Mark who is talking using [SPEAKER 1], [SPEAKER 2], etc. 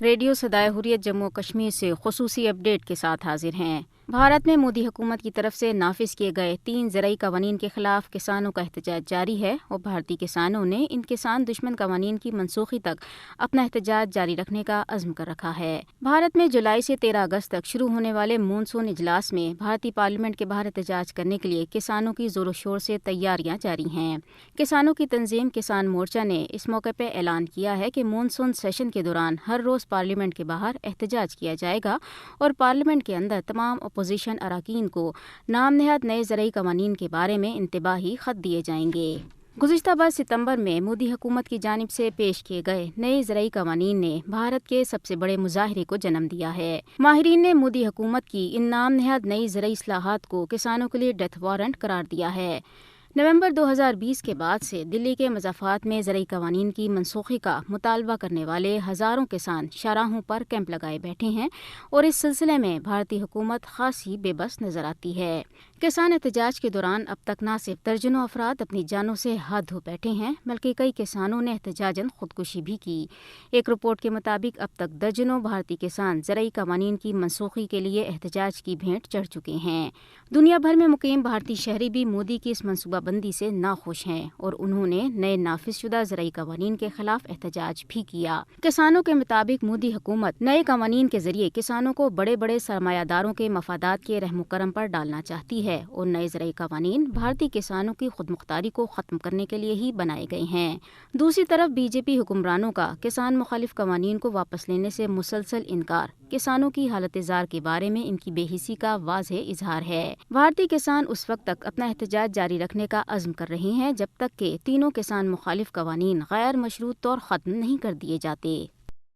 [SPEAKER 1] Radio صدائے حریت جموں و کشمیر سے خصوصی اپ ڈیٹ کے ساتھ حاضر ہیں۔ بھارت میں مودی حکومت کی طرف سے نافذ کیے گئے 3 زرعی قوانین کے خلاف کسانوں کا احتجاج جاری ہے اور بھارتی کسانوں نے ان کسان دشمن قوانین کی منسوخی تک اپنا احتجاج جاری رکھنے کا عزم کر رکھا ہے۔ بھارت میں جولائی سے 13 اگست تک شروع ہونے والے مونسون اجلاس میں بھارتی پارلیمنٹ کے باہر احتجاج کرنے کے لیے کسانوں کی زور و شور سے تیاریاں جاری ہیں۔ کسانوں کی تنظیم کسان مورچہ نے اس موقع پہ اعلان کیا ہے کہ مونسون سیشن کے دوران ہر روز پارلیمنٹ کے باہر احتجاج کیا جائے گا اور پارلیمنٹ کے اندر تمام اپوزیشن اراکین کو نام نہاد نئے زرعی قوانین کے بارے میں انتباہی خط دیے جائیں گے۔ گزشتہ برس ستمبر میں مودی حکومت کی جانب سے پیش کیے گئے نئے زرعی قوانین نے بھارت کے سب سے بڑے مظاہرے کو جنم دیا ہے۔ ماہرین نے مودی حکومت کی ان نام نہاد نئی زرعی اصلاحات کو کسانوں کے لیے ڈیتھ وارنٹ قرار دیا ہے۔ نومبر 2020 کے بعد سے دلی کے مضافات میں زرعی قوانین کی منسوخی کا مطالبہ کرنے والے ہزاروں کسان شاہراہوں پر کیمپ لگائے بیٹھے ہیں اور اس سلسلے میں بھارتی حکومت خاصی بے بس نظر آتی ہے۔ کسان احتجاج کے دوران اب تک نہ صرف درجنوں افراد اپنی جانوں سے ہاتھ دھو بیٹھے ہیں بلکہ کئی کسانوں نے احتجاجاً خودکشی بھی کی۔ ایک رپورٹ کے مطابق اب تک درجنوں بھارتی کسان زرعی قوانین کی منسوخی کے لیے احتجاج کی بھینٹ چڑھ چکے ہیں۔ دنیا بھر میں مقیم بھارتی شہری بھی مودی کی اس منصوبہ بندی سے ناخوش ہیں اور انہوں نے نئے نافذ شدہ زرعی قوانین کے خلاف احتجاج بھی کیا۔ کسانوں کے مطابق مودی حکومت نئے قوانین کے ذریعے کسانوں کو بڑے بڑے سرمایہ داروں کے مفادات کے رحم و کرم پر ڈالنا چاہتی ہے اور نئے زرعی قوانین بھارتی کسانوں کی خود مختاری کو ختم کرنے کے لیے ہی بنائے گئے ہیں۔ دوسری طرف بی جے پی حکمرانوں کا کسان مخالف قوانین کو واپس لینے سے مسلسل انکار کسانوں کی حالت زار کے بارے میں ان کی بے حسی کا واضح اظہار ہے۔ بھارتی کسان اس وقت تک اپنا احتجاج جاری رکھنے کا عزم کر رہے ہیں جب تک کہ تینوں کسان مخالف قوانین غیر مشروط طور ختم نہیں کر دیے جاتے۔